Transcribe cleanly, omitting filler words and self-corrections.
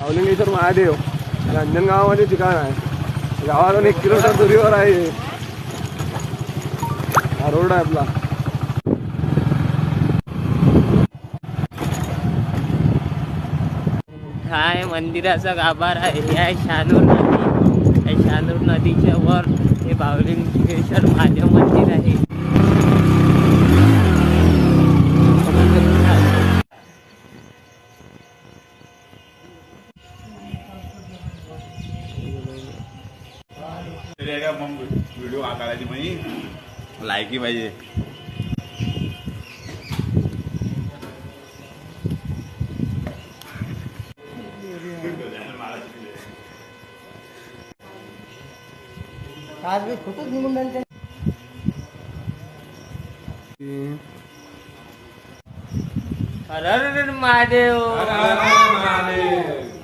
अवलिंगेश्वर महादेव आणि अंजनगावामध्ये ठिकाण आहे. गावातून 1 किलोमीटर दुरीवर आहे. हा रोड आहे आपला. हा आहे मंदिराचा गाभारा आहे. हे आहे शानूर नदी. या शानूर नदीच्या वर हे बावलिंगेश्वर महादेव मंदिर आहे. मग व्हिडिओ काढायची म्हणजे लायकी पाहिजे. आज मी फोटोच निघून जाईल. हर हर महादेव.